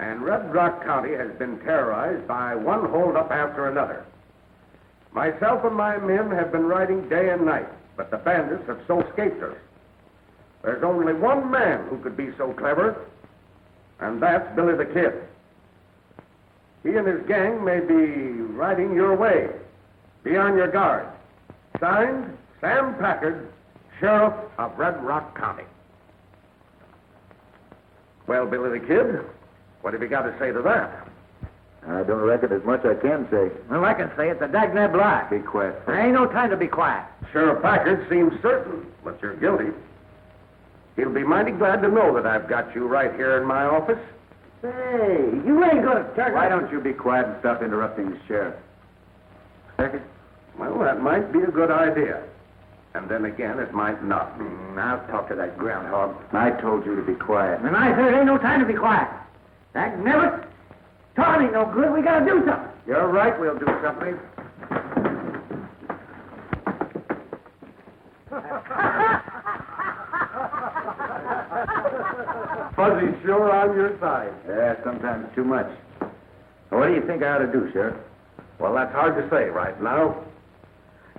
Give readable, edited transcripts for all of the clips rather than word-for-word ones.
And Red Rock County has been terrorized by one holdup after another. Myself and my men have been riding day and night, but the bandits have so escaped us. There's only one man who could be so clever, and that's Billy the Kid. He and his gang may be riding your way. Be on your guard. Signed, Sam Packard, Sheriff of Red Rock County. Well, Billy the Kid, what have you got to say to that? I don't reckon there's much I can say. Well, I can say it's a dagnab lie. Be quiet. There ain't no time to be quiet. Sheriff Packard seems certain, but you're guilty. He'll be mighty glad to know that I've got you right here in my office. Hey, you ain't gonna turn... Why don't you be quiet and stop interrupting the sheriff? Packard? Well, that might be a good idea. And then again, it might not. I'll talk to that groundhog. I told you to be quiet. And I said it ain't no time to be quiet. Dagnab it. Talking ain't no good. We gotta do something. You're right, we'll do something. Fuzzy's sure on your side. Yeah, sometimes too much. What do you think I ought to do, Sheriff? Well, that's hard to say right now.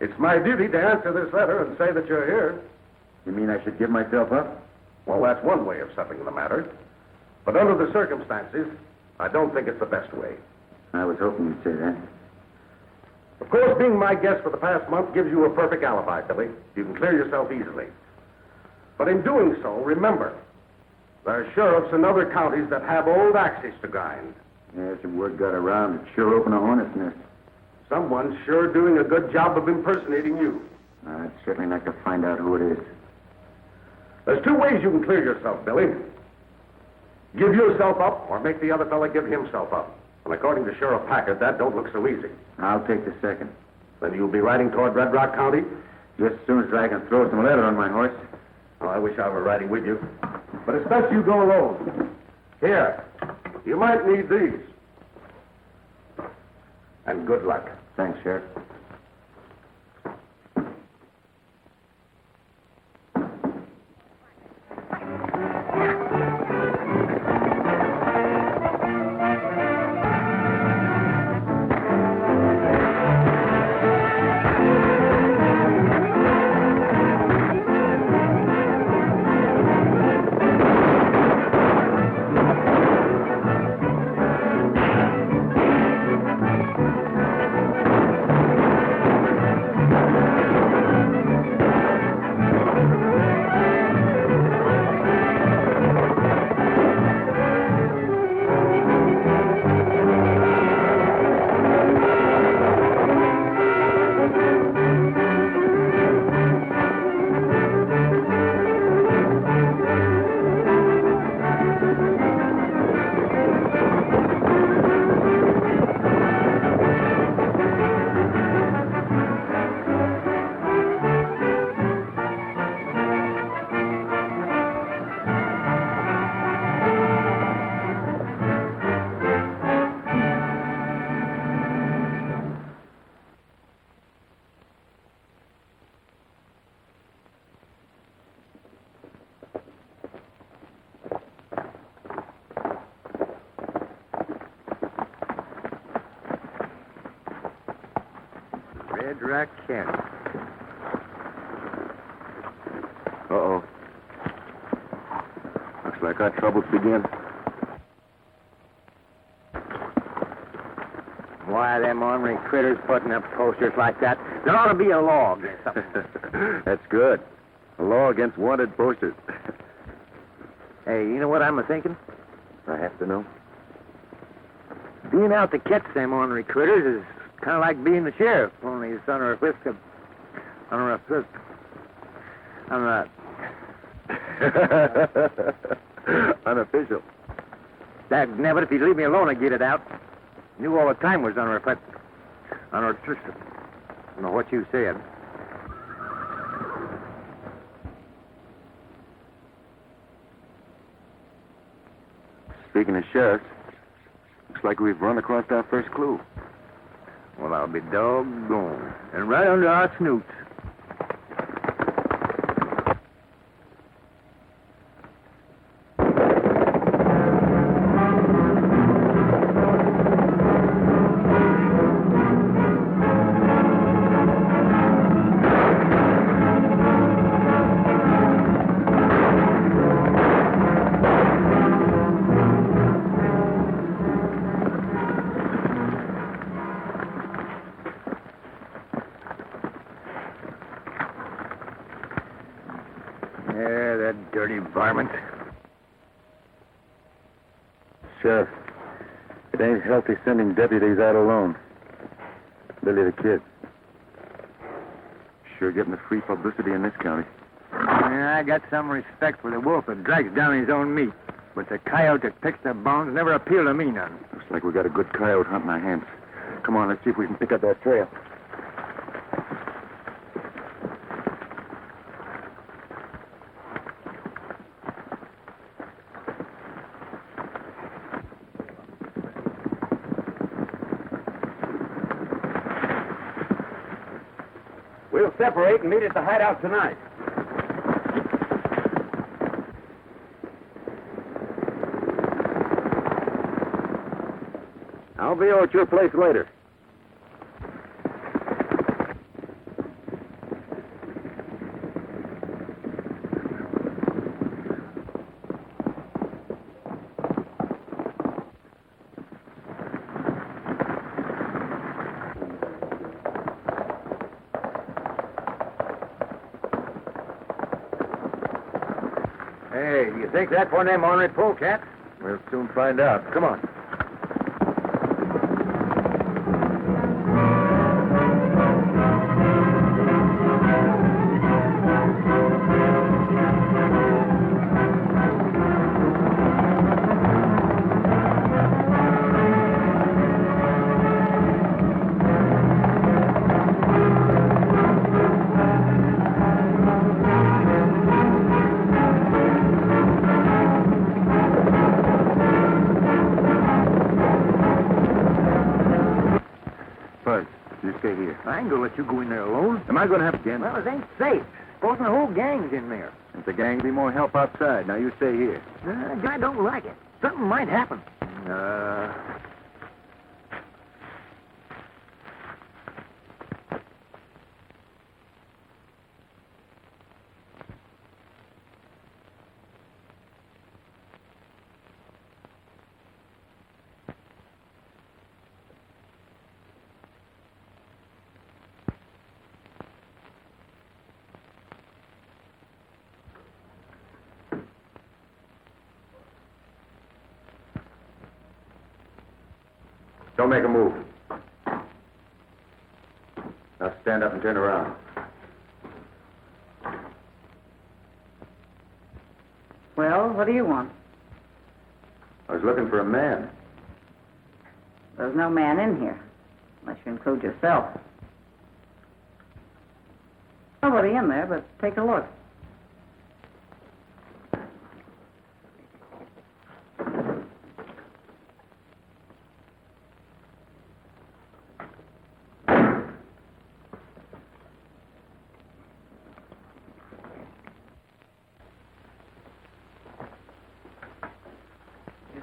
It's my duty to answer this letter and say that you're here. You mean I should give myself up? Well, that's one way of settling the matter. But under the circumstances, I don't think it's the best way. I was hoping you'd say that. Of course, being my guest for the past month gives you a perfect alibi, Billy. You can clear yourself easily. But in doing so, remember, there are sheriffs in other counties that have old axes to grind. Yeah, some word got around. It sure opened a hornet's nest. Someone's sure doing a good job of impersonating you. I'd certainly like to find out who it is. There's two ways you can clear yourself, Billy. Give yourself up or make the other fella give himself up. And according to Sheriff Packard, that don't look so easy. I'll take the second. Then you'll be riding toward Red Rock County? Just as soon as I can throw some leather on my horse. Oh, I wish I were riding with you. But it's best you go alone. Here, you might need these. And good luck. Thanks, Sheriff. Red Rock County. Uh-oh. Looks like our troubles begin. Why them ornery critters putting up posters like that? There ought to be a law against something. That's good. A law against wanted posters. Hey, you know what I'm a-thinking? I have to know. Being out to catch them ornery critters is kind of like being the sheriff, only it's under a whisk of... under a whisk... under a... Unofficial. Dagnab it, if you'd leave me alone, I'd get it out. Knew all the time was under a... under a... I don't know what you said. Speaking of sheriffs, looks like we've run across our first clue. Well, I'll be doggone. And right under our snoots. varmints. Sheriff, it ain't healthy sending deputies out alone. Billy the Kid. Sure getting the free publicity in this county. Yeah, I got some respect for the wolf that drags down his own meat. But the coyote that picks the bones never appealed to me none. Looks like we got a good coyote hunt in our hands. Come on, let's see if we can pick up that trail. We'll separate and meet at the hideout tonight. I'll be over at your place later. Hey, do you think that's one of them ornery polecats? We'll soon find out. Come on. You stay here. I ain't gonna let you go in there alone. Am I going to have again? Well, it ain't safe. Supposing the whole gang's in there. If the gang be more help outside, now you stay here. I don't like it. Something might happen. Don't make a move. Now stand up and turn around. Well, what do you want? I was looking for a man. There's no man in here, unless you include yourself. Nobody in there, but take a look.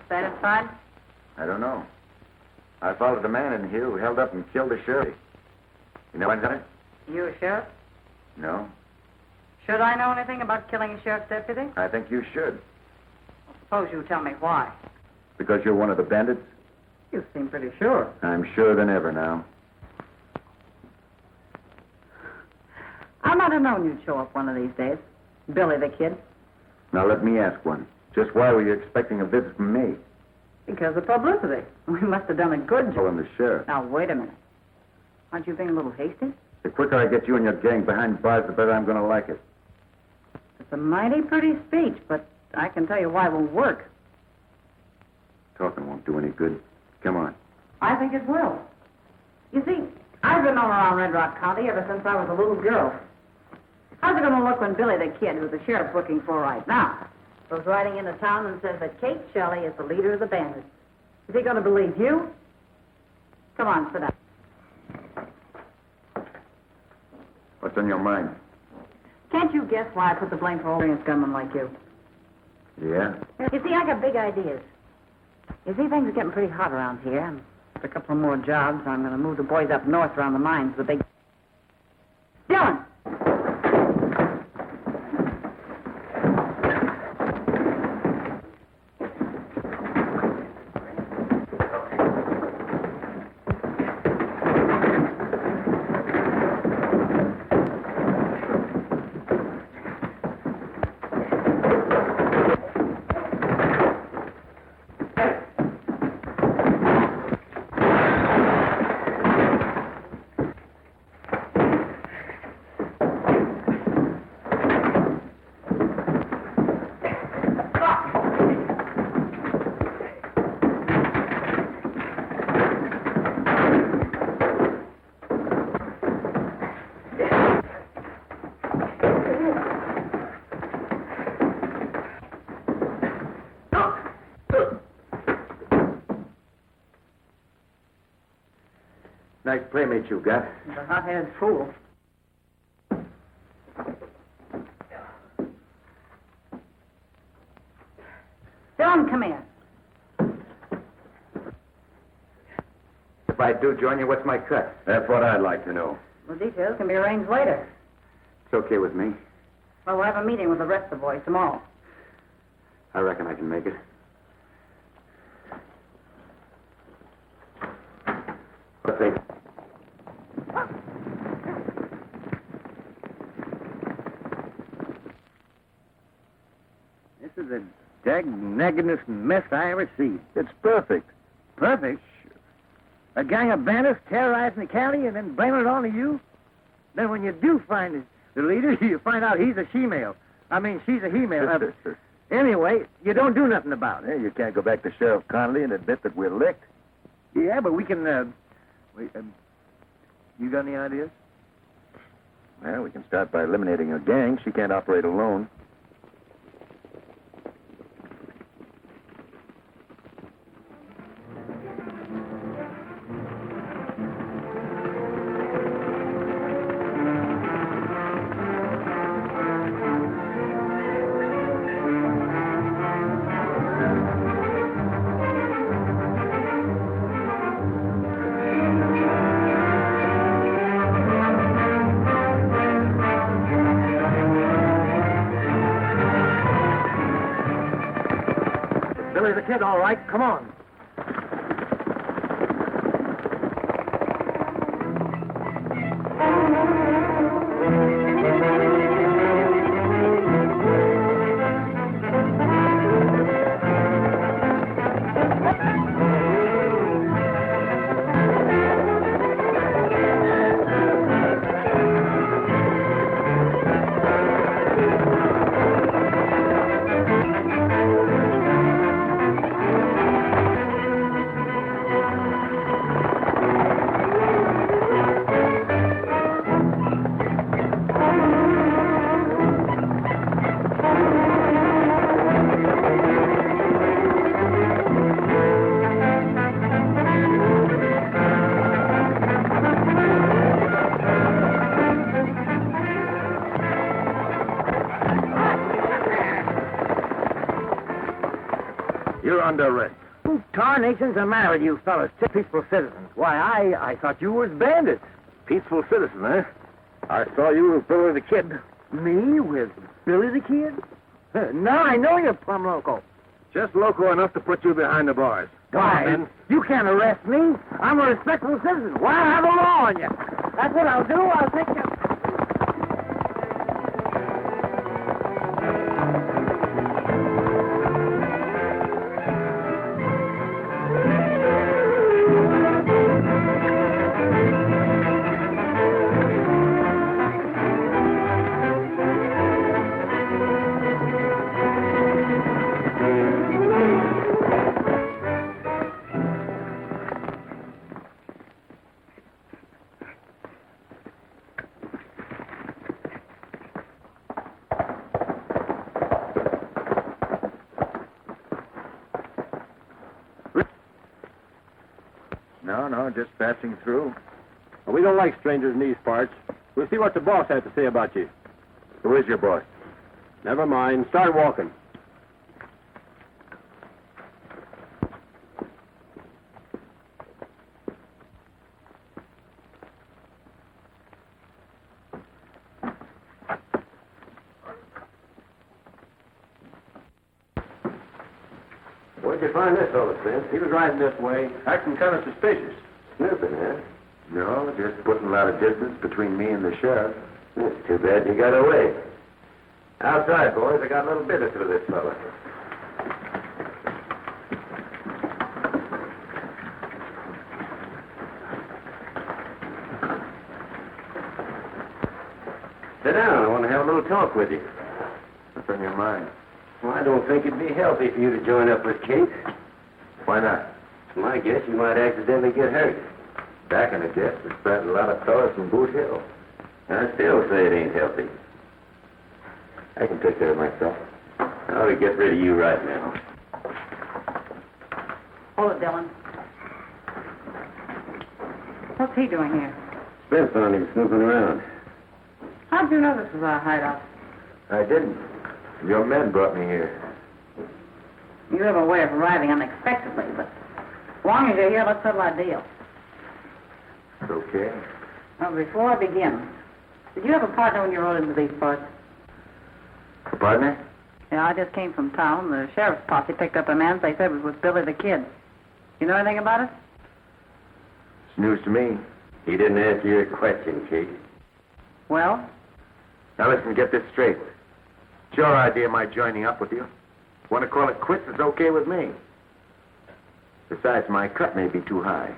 Satisfied? I don't know. I followed a man in here who held up and killed a sheriff. You know anything? You a sheriff? No. Should I know anything about killing a sheriff's deputy? I think you should. Suppose you tell me why. Because you're one of the bandits? You seem pretty sure. I'm sure than ever now. I might have known you'd show up one of these days. Billy the Kid. Now let me ask one. Just why were you expecting a visit from me? Because of publicity. We must have done a good job. Calling the sheriff. Now, wait a minute. Aren't you being a little hasty? The quicker I get you and your gang behind bars, the better I'm going to like it. It's a mighty pretty speech, but I can tell you why it won't work. Talking won't do any good. Come on. I think it will. You see, I've been all around Red Rock County ever since I was a little girl. How's it going to look when Billy the Kid, who the sheriff's looking for right now, goes riding into town and says that Kate Shelley is the leader of the bandits? Is he going to believe you? Come on, sit down. What's on your mind? Can't you guess why I put the blame for all experienced gunmen like you? Yeah? You see, I got big ideas. You see, things are getting pretty hot around here. And after a couple of more jobs, I'm going to move the boys up north around the mines, the big... Dylan! Nice playmate you got. He's a hot-headed fool. Dylan, come here. If I do join you, what's my cut? That's what I'd like to know. The details can be arranged later. It's okay with me. Well, we'll have a meeting with the rest of the boys tomorrow. I reckon I can make it. What they... This is the dag-nagginest mess I ever see. It's perfect. Perfect? A gang of bandits terrorizing the county and then blaming it on to you? Then when you do find the leader, you find out he's a she-male. I mean, she's a he-male. Anyway, you don't do nothing about it. Hey, you can't go back to Sheriff Connolly and admit that we're licked. Yeah, but we can, you got any ideas? Well, we can start by eliminating her gang. She can't operate alone. Billy's a kid, all right. Come on. You're under arrest. Who tarnation's the matter with you fellas? Peaceful citizens. Why, I thought you was bandits. Peaceful citizen, eh? I saw you with Billy the Kid. Me with Billy the Kid? Now I know you're plumb loco. Just local enough to put you behind the bars. Why, you can't arrest me. I'm a respectable citizen. Why, I have a law on you. That's what I'll do. I'll take you. No, just passing through. Well, we don't like strangers in these parts. We'll see what the boss has to say about you. Who is your boss? Never mind. Start walking. Where'd you find this fellow, Spence? He was riding this way, acting kind of suspicious. Snooping, huh? No, just putting a lot of distance between me and the sheriff. It's too bad you got away. Outside, boys, I got a little business with this fellow. Sit down. I want to have a little talk with you. What's on your mind? Well, I don't think it'd be healthy for you to join up with Kate. Why not? It's my guess you might accidentally get hurt. Back in the guess, we spent a lot of fellas from Boot Hill. I still say it ain't healthy. I can take care of myself. I ought to get rid of you right now. Hold it, Dylan. What's he doing here? Spence found him snooping around. How'd you know this was our hideout? I didn't. Your men brought me here. You have a way of arriving unexpectedly, but as long as you're here, let's settle our deal. It's okay. Now, before I begin, did you have a partner when you rode into these parts? A partner? Yeah, I just came from town. The sheriff's posse picked up a man they said was with Billy the Kid. You know anything about it? It's news to me. He didn't answer your question, Kate. Well? Now listen, get this straight. It's your idea, my joining up with you. Want to call it quits, it's okay with me. Besides, my cut may be too high.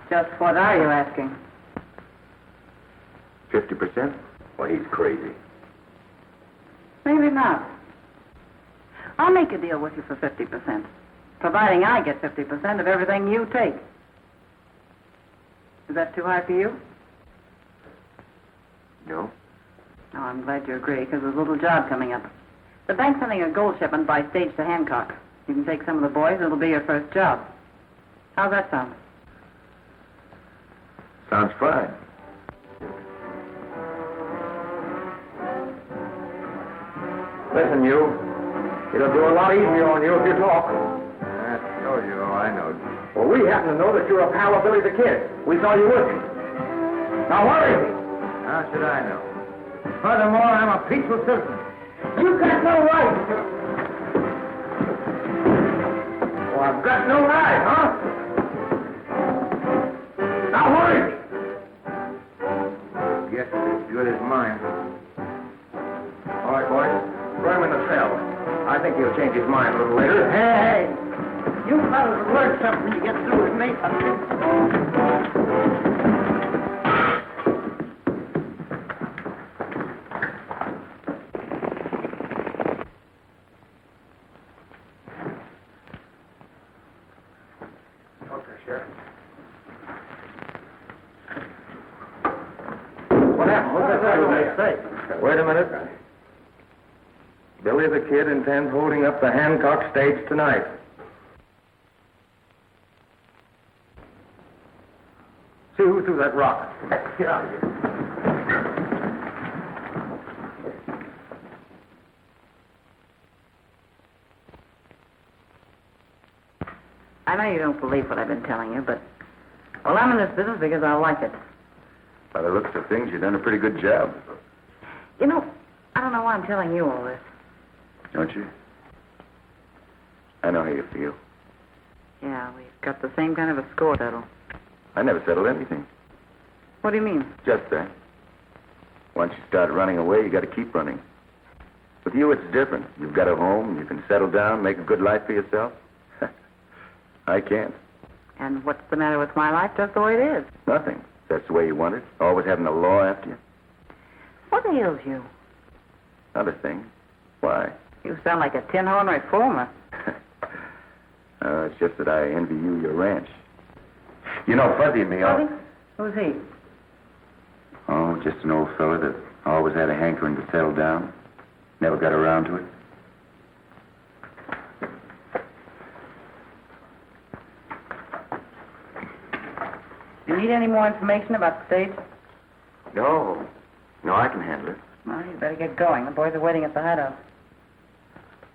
Just what are you asking? 50%? Well, he's crazy. Maybe not. I'll make a deal with you for 50%, providing I get 50% of everything you take. Is that too high for you? No? Oh, I'm glad you agree, because there's a little job coming up. The bank's sending a gold shipment by stage to Hancock. You can take some of the boys, it'll be your first job. How's that sound? Sounds fine. Listen, you. It'll do a lot easier on you if you talk. I told you, I know. Well, we happen to know that you're a pal of Billy the Kid. We saw you with him. Now, what is he? How should I know? Furthermore, I'm a peaceful citizen. You've got no right. Well, I've got no right, huh? Now, what is he? Guess it's as good as mine. All right, boys. Throw him in the cell. I think he'll change his mind a little later. Hey, you fellas will learn something when you get through with me. Okay, Sheriff. What happened? What's that say? Wait a minute. Billy the Kid intends holding up the Hancock stage tonight. See who threw that rock. Get out of here. I know you don't believe what I've been telling you, but... Well, I'm in this business because I like it. By the looks of things, you've done a pretty good job. You know, I don't know why I'm telling you all this. Don't you? I know how you feel. Yeah, we've got the same kind of a score settled. I never settled anything. What do you mean? Just that. Once you start running away, you got to keep running. With you, it's different. You've got a home, you can settle down, make a good life for yourself. I can't. And what's the matter with my life? Just the way it is. Nothing. That's the way you want it. Always having the law after you. What ails you? Not a thing. Why? You sound like a tin-horn reformer. It's just that I envy you your ranch. You know, Fuzzy and me... Fuzzy? Who's he? Oh, just an old fella that always had a hankering to settle down. Never got around to it. You need any more information about the stage? No. No, I can handle it. Well, you better get going. The boys are waiting at the hideout.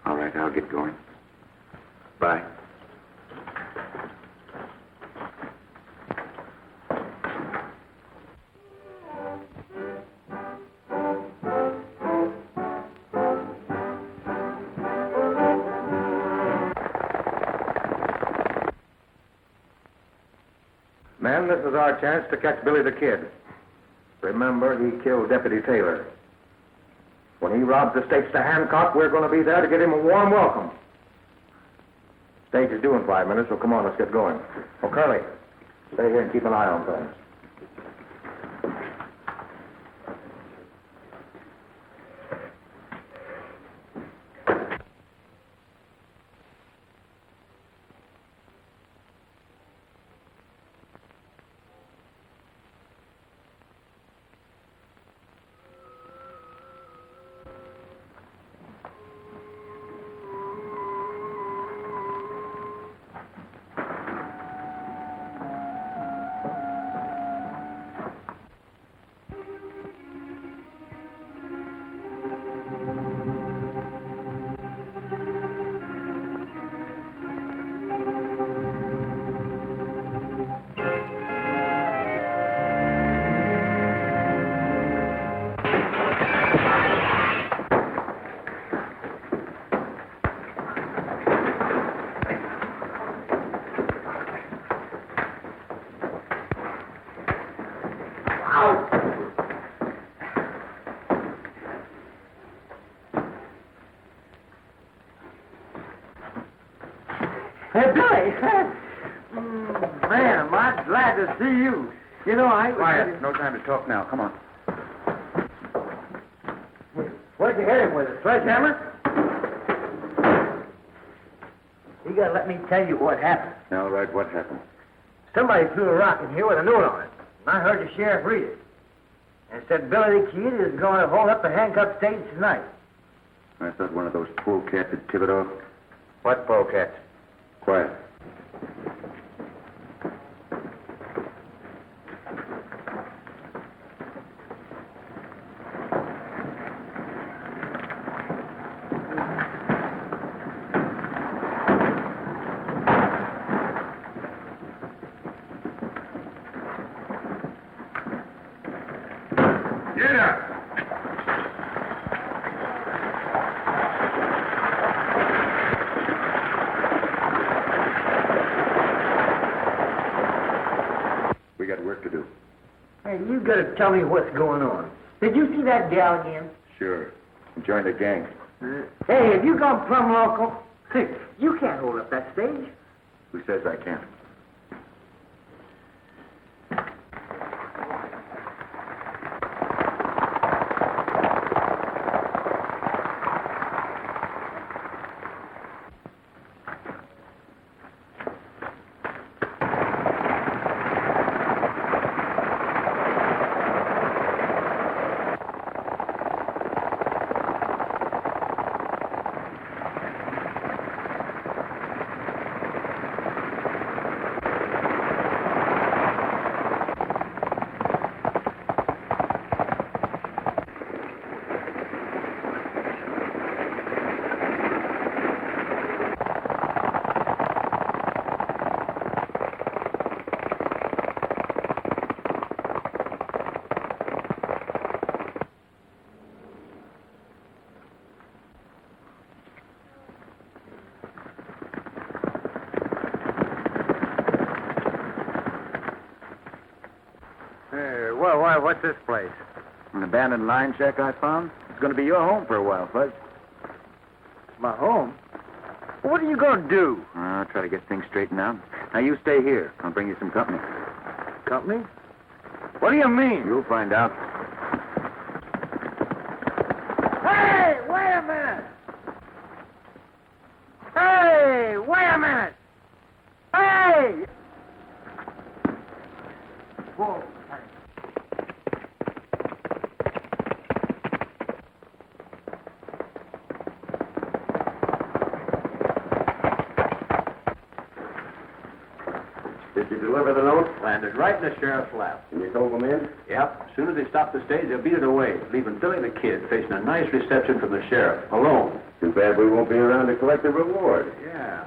All right, I'll get going. Bye. Men, this is our chance to catch Billy the Kid. Remember, he killed Deputy Taylor. When he robs the stakes to Hancock, we're going to be there to give him a warm welcome. Stage is due in 5 minutes, so come on, let's get going. Oh, Curly, stay here and keep an eye on things. Hey, Billy! Man, am I glad to see you. You know, I... Quiet. No time to talk now. Come on. What'd you hit him with, a sledgehammer? You gotta let me tell you what happened. All right, what happened? Somebody threw a rock in here with a note on it. And I heard the sheriff read it. And it said Billy the Kid is going to hold up the handcuffed stage tonight. I thought one of those polecats had tipped off. What polecat? Quiet. Get up! We got work to do. Hey, you gotta tell me what's going on. Did you see that gal again? Sure. Join the gang. Hey, have you gone plumb local? You can't hold up that stage. Who says I can't? Well, what's this place? An abandoned line shack I found. It's going to be your home for a while, Fuzz. My home? What are you going to do? I'll try to get things straightened out. Now, you stay here. I'll bring you some company. Company? What do you mean? You'll find out. Hey, wait a minute! Hey, wait a minute! Hey! Whoa. Did you deliver the note? Landed right in the sheriff's lap. And you told them in? Yep. As soon as they stopped the stage, they beat it away, leaving Billy the Kid facing a nice reception from the sheriff, alone. Too bad we won't be around to collect the reward. Yeah.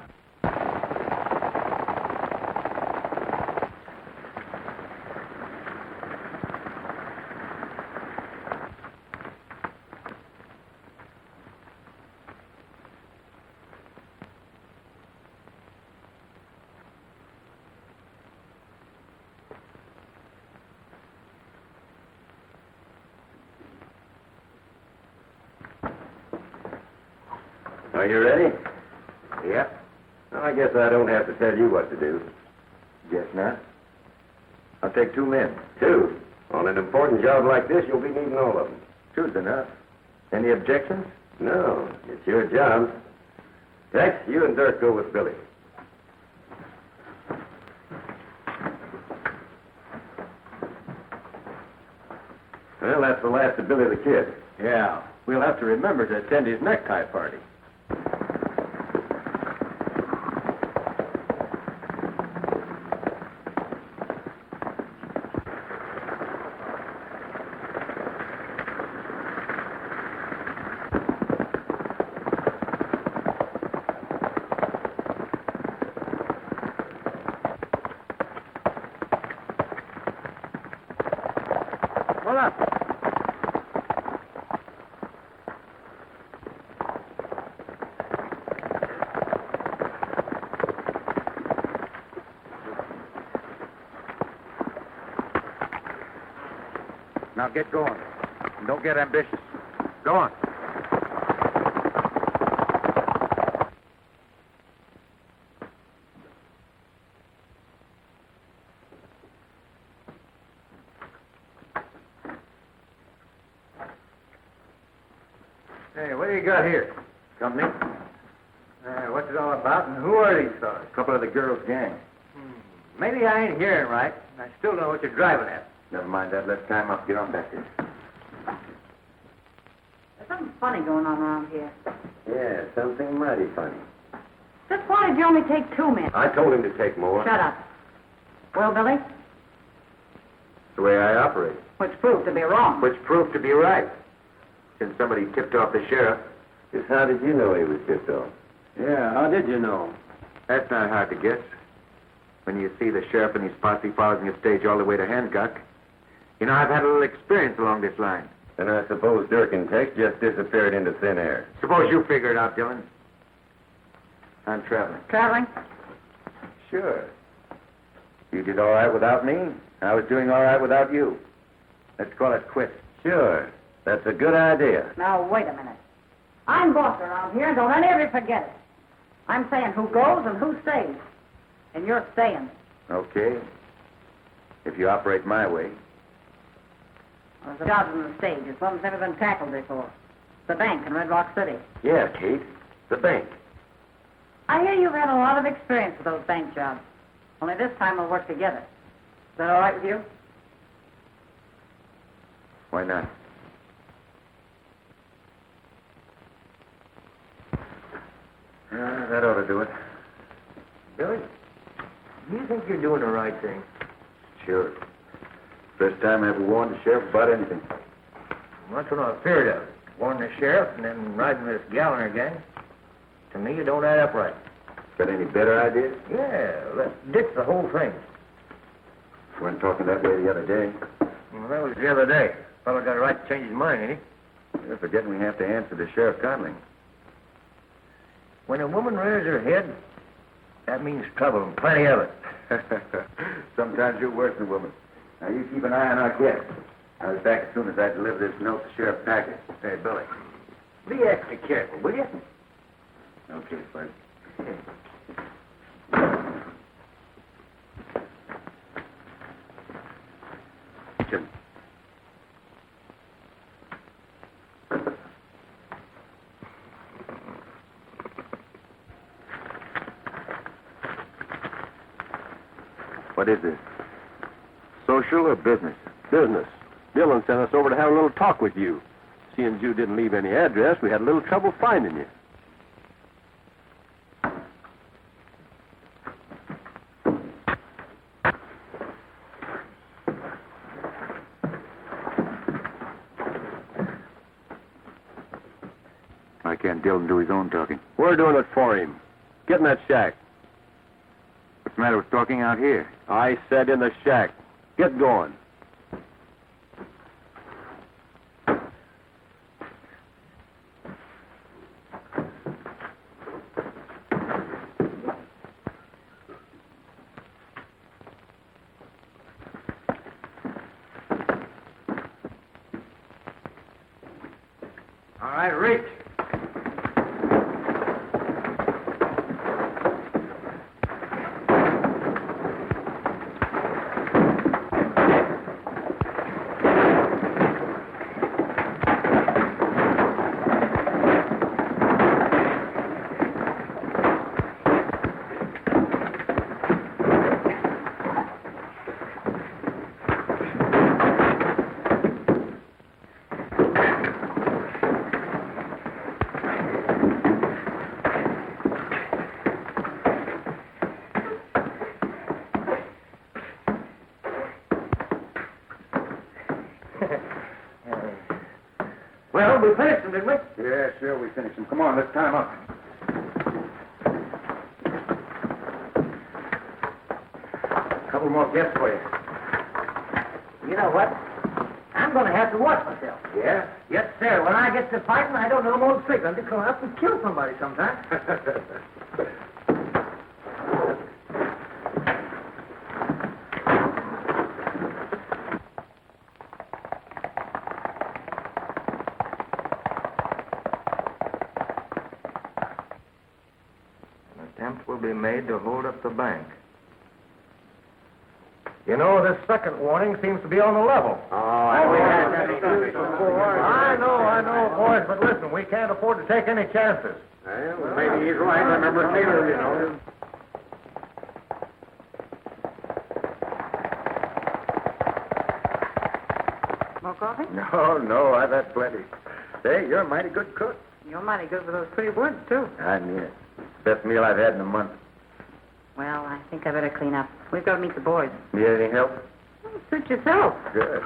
Are you ready? Yep. Well, I guess I don't have to tell you what to do. Guess not. I'll take 2 men. 2. On an important job like this, you'll be needing all of them. 2's enough. Any objections? No, it's your job. Rex, you and Dirk go with Billy. Well, that's the last of Billy the Kid. Yeah. We'll have to remember to attend his necktie party. Hold up. Now get going. And don't get ambitious. Go on. Hey, what do you got here? Company? What's it all about, and who are these fellas? A couple of the girls' gang. Maybe I ain't hearing right. I still don't know what you're driving at. Never mind that. Let's climb up. Get on back here. There's something funny going on around here. Yeah, something mighty funny. Just why did you only take 2 men? I told him to take more. Shut up. Well, Billy, It's the way I operate. which proved to be wrong. Which proved to be right. Since somebody tipped off the sheriff. Just how did you know he was tipped off? Yeah, how did you know? That's not hard to guess. When you see the sheriff and his posse following a stage all the way to Hancock. You know, I've had a little experience along this line. And I suppose Dirk and Tex just disappeared into thin air. Suppose you figure it out, Dillon. I'm traveling. Traveling? Sure. You did all right without me. I was doing all right without you. Let's call it quits. Sure. That's a good idea. Now, wait a minute. I'm boss around here, and don't any of you forget it. I'm saying who goes and who stays. And you're staying. Okay. If you operate my way. Well, there's a job on the stage. It's one that's never been tackled before. The bank in Red Rock City. Yeah, Kate. The bank. I hear you've had a lot of experience with those bank jobs. Only this time we'll work together. Is that all right with you? Why not? That ought to do it. Billy, do you think you're doing the right thing? Sure. First time I ever warned the sheriff about anything. That's what I feared of. Warning the sheriff and then riding this Gallagher gang. To me, it don't add up right. Got any better ideas? Yeah, let's ditch the whole thing. You weren't talking that way the other day. Well, that was the other day. Fellow got a right to change his mind, ain't he? You're forgetting we have to answer to Sheriff Conley. When a woman rears her head, that means trouble, and plenty of it. Sometimes you're worse than a woman. Now, you keep an eye on our guest. I'll be back as soon as I deliver this note to Sheriff Packard. Hey, Billy, be extra careful, will you? Okay, Bud. Jim. What is this? Social or business? Business. Dillon sent us over to have a little talk with you. Seeing you didn't leave any address, we had a little trouble finding you. Why can't Dillon do his own talking? We're doing it for him. Get in that shack. What's the matter with talking out here? I said in the shack. Get going. All right, reach. Well, we finished them, didn't we? Yeah, sure, we finished him. Come on, let's tie him up. A couple more guests for you. You know what? I'm going to have to watch myself. Yeah? Yes, sir. When I get to fighting, I don't know more sleep. I'm just going to have to kill somebody sometime. An attempt will be made to hold up the bank. You know, this second warning seems to be on the level. Oh, I know, boy. boys, but listen, we can't afford to take any chances. Well, maybe he's right. Remember Taylor, you know. More coffee? No, I've had plenty. Say, you're a mighty good cook. You're mighty good with those pretty words, too. I mean it. Best meal I've had in a month. Well, I think I better clean up. We've got to meet the boys. Need any help? Suit yourself. Good.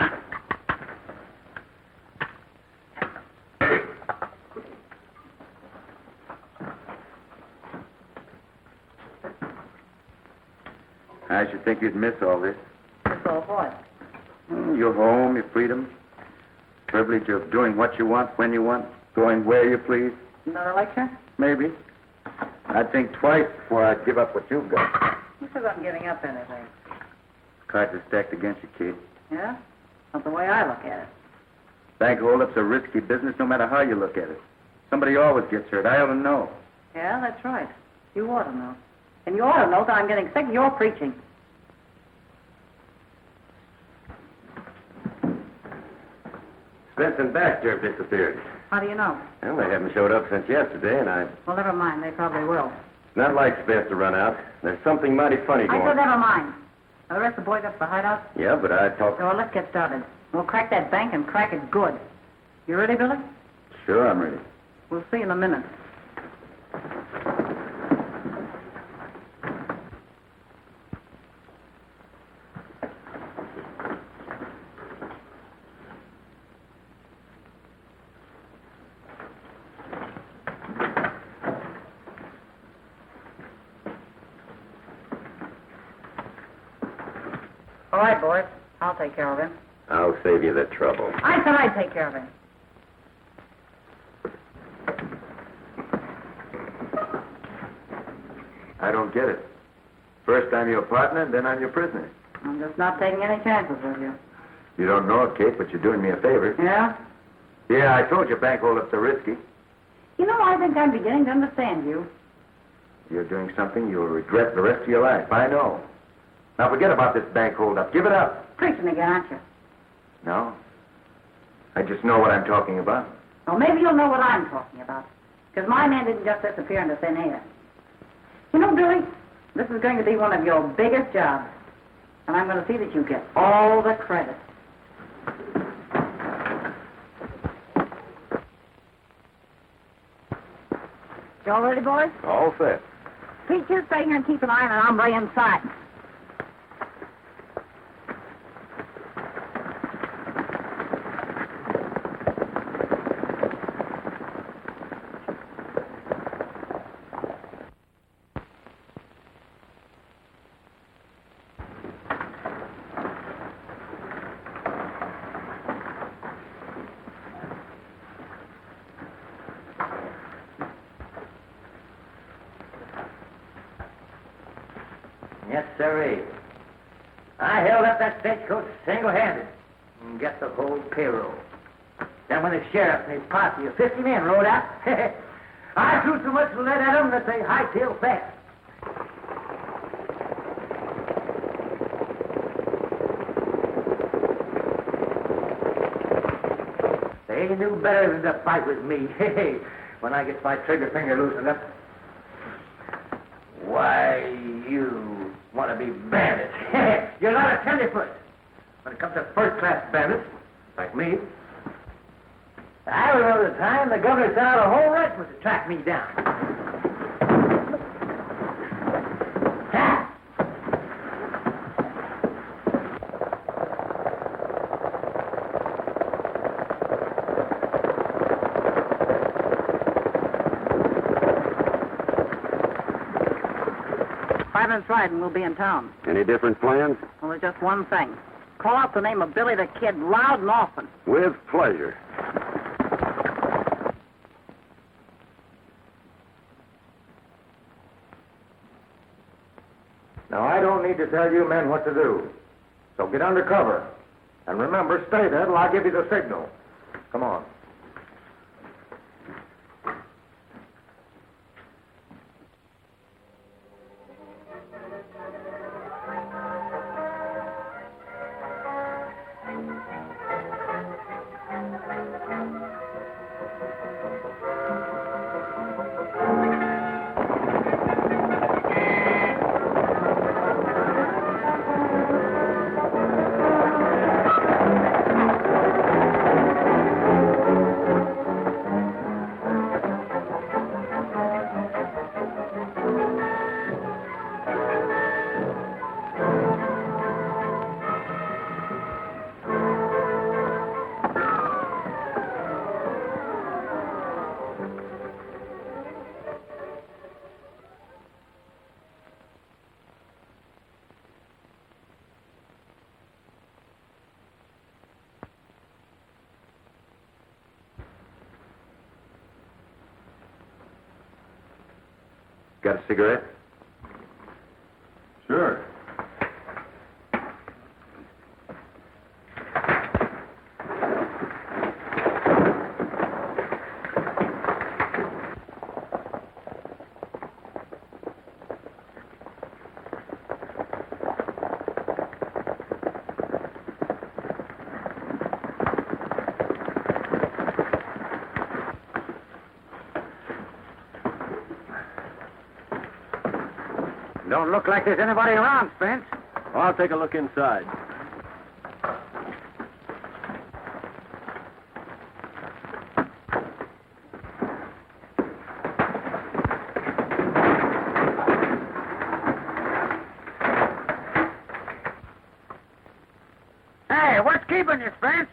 I should think you'd miss all this. That's all what? Your home, your freedom, privilege of doing what you want, when you want, going where you please. Another lecture? Maybe. I'd think twice before I'd give up what you've got. Who says I'm giving up anything? Cards are stacked against you, kid. Yeah? Not the way I look at it. Bank holdups are risky business no matter how you look at it. Somebody always gets hurt. I ought to know. Yeah, that's right. You ought to know. And you ought to know that I'm getting sick of your preaching. Spence and Baxter have disappeared. How do you know? Well, they haven't showed up since yesterday, and Well, never mind. They probably will. not like Spence to run out. There's something mighty funny I going said on. never mind. Are the rest of the boys up at the hideout? Yeah, but I talked... So let's get started. We'll crack that bank and crack it good. You ready, Billy? Sure, I'm ready. We'll see in a minute. All right, boys. I'll take care of him. I'll save you the trouble. I said I'd take care of him. I don't get it. First I'm your partner, and then I'm your prisoner. I'm just not taking any chances with you. You don't know it, Kate, but you're doing me a favor. Yeah? Yeah, I told you bank holdups are risky. You know, I think I'm beginning to understand you. You're doing something you'll regret the rest of your life. I know. Now forget about this bank holdup. Give it up. Preaching again, aren't you? No. I just know what I'm talking about. Well, maybe you'll know what I'm talking about. Because my man didn't just disappear into thin air. You know, Billy, this is going to be one of your biggest jobs. And I'm going to see that you get all the credit. You all ready, boys? All set. Pete, you stay here and keep an eye on an hombre inside. Yes, sirree. I held up that stagecoach single-handed and get the whole payroll. Then when the sheriff and his posse of 50 men rode out, I threw so much lead at them that they hightailed fast. They knew better than to fight with me. When I get my trigger finger loosened up. Why, you want to be bandits. You're not a tenderfoot. When it comes to first-class bandits, like me, I remember the time the governor sent out a whole regiment to track me down. Ha! Five minutes ride and we'll be in town. Any different plans? Well, there's just one thing. Call out the name of Billy the Kid loud and often. With pleasure. Now, I don't need to tell you men what to do. So get under cover. And remember, stay there till I give you the signal. Come on. Got a cigarette? Sure. Don't look like there's anybody around, Spence. Well, I'll take a look inside. Hey, what's keeping you, Spence?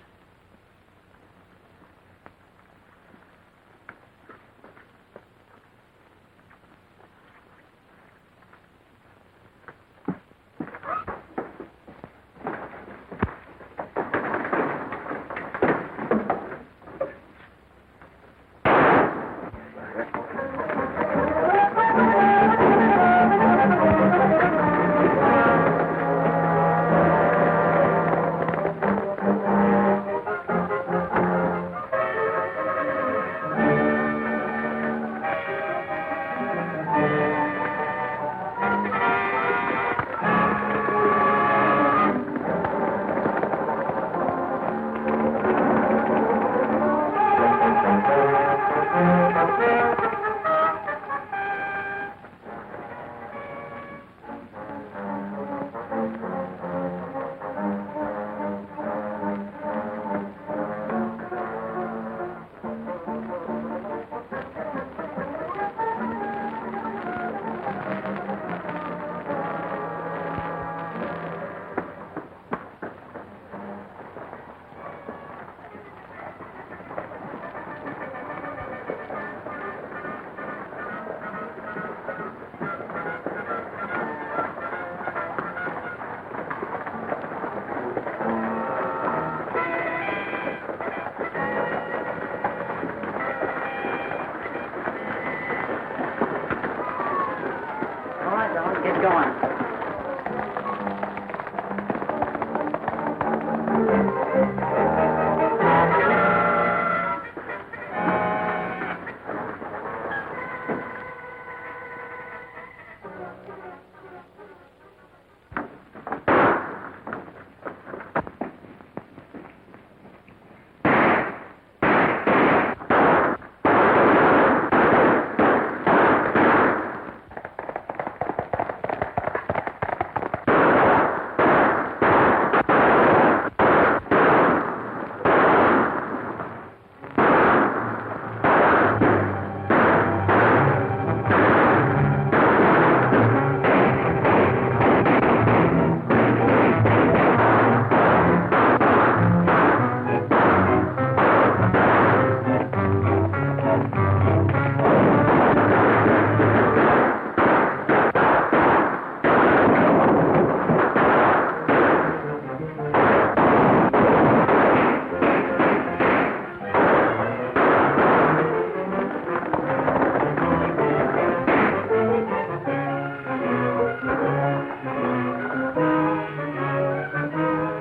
All right, Don, get going.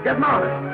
Get mounted.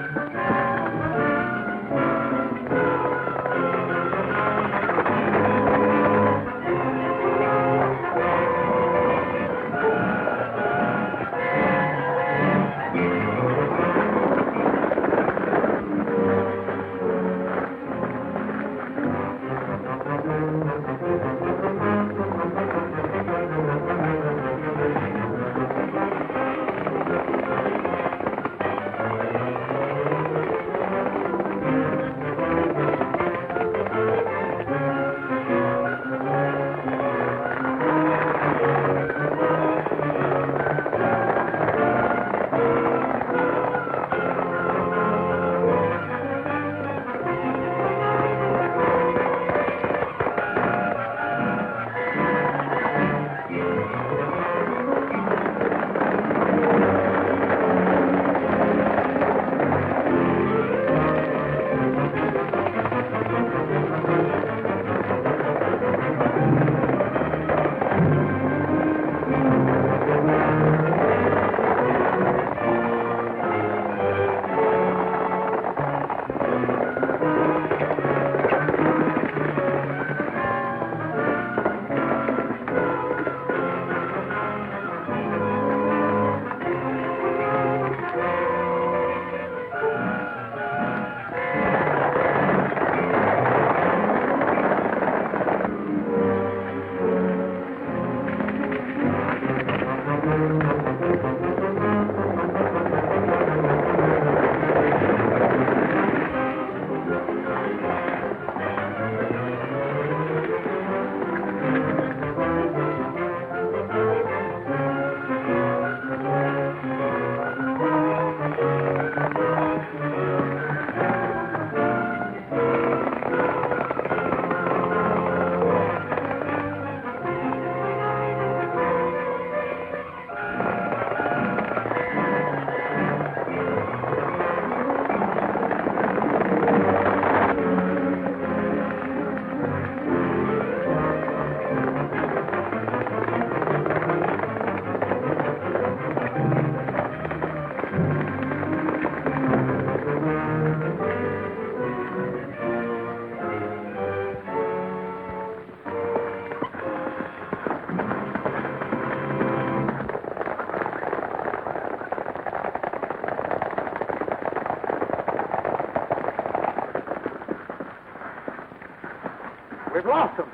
We've lost them.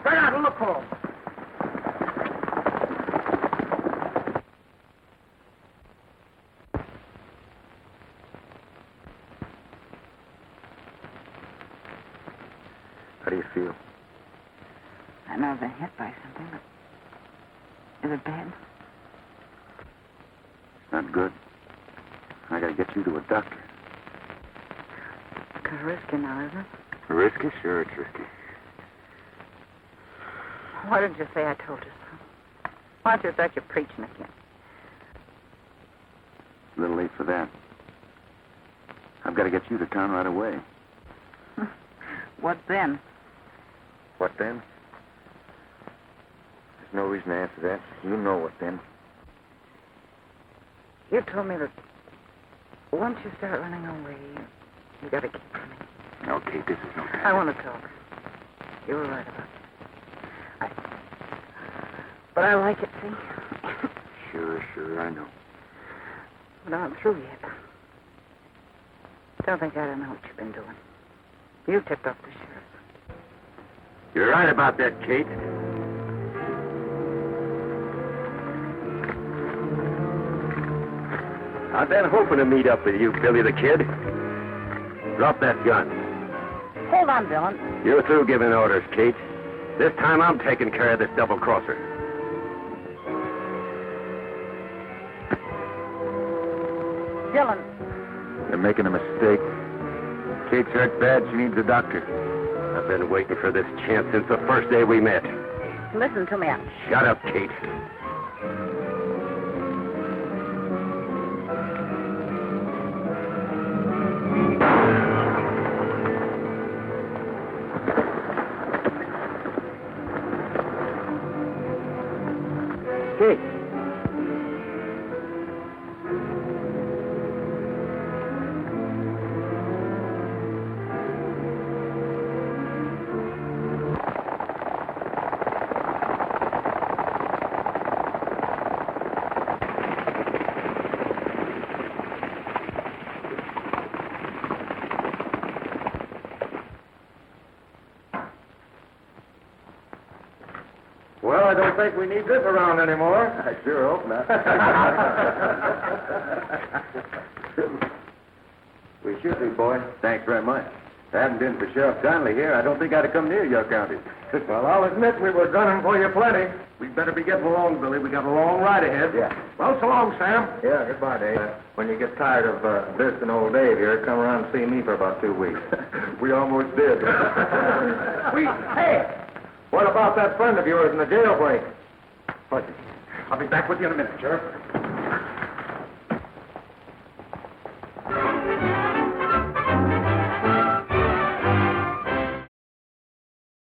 Stay out and look for them. How do you feel? I know I've been hit by something, but is it bad? It's not good. I gotta get you to a doctor. It's kind of risky now, isn't it? Risky? Sure, it's risky. Why didn't you say I told you so? Why don't you start your preaching again? A little late for that. I've got to get you to town right away. What then? What then? There's no reason to answer that. You know what then. You told me that once you start running away, you got to keep running. Okay, this is no time. I want to talk. You were right about it. But I like it, see? Sure, I know. But I'm not through yet. Don't think I don't know what you've been doing. You tipped off the sheriff. You're right about that, Kate. I've been hoping to meet up with you, Billy the Kid. Drop that gun. Hold on, Dylan. You're through giving orders, Kate. This time I'm taking care of this double-crosser. Dylan. You're making a mistake. Kate's hurt bad. She needs a doctor. I've been waiting for this chance since the first day we met. Listen to me. Shut up, Kate. Kate. Well, I don't think we need this around anymore. I sure hope not. We should be, boy. Thanks very much. If it hadn't been for Sheriff Conley here, I don't think I'd have come near your county. Well, I'll admit we were gunning for you plenty. We'd better be getting along, Billy. We got a long ride ahead. Yeah. Well, so long, Sam. Yeah, goodbye, Dave. When you get tired of this and old Dave here, come around and see me for about 2 weeks. We almost did. Hey! What about that friend of yours in the jailbreak? I'll be back with you in a minute, Sheriff.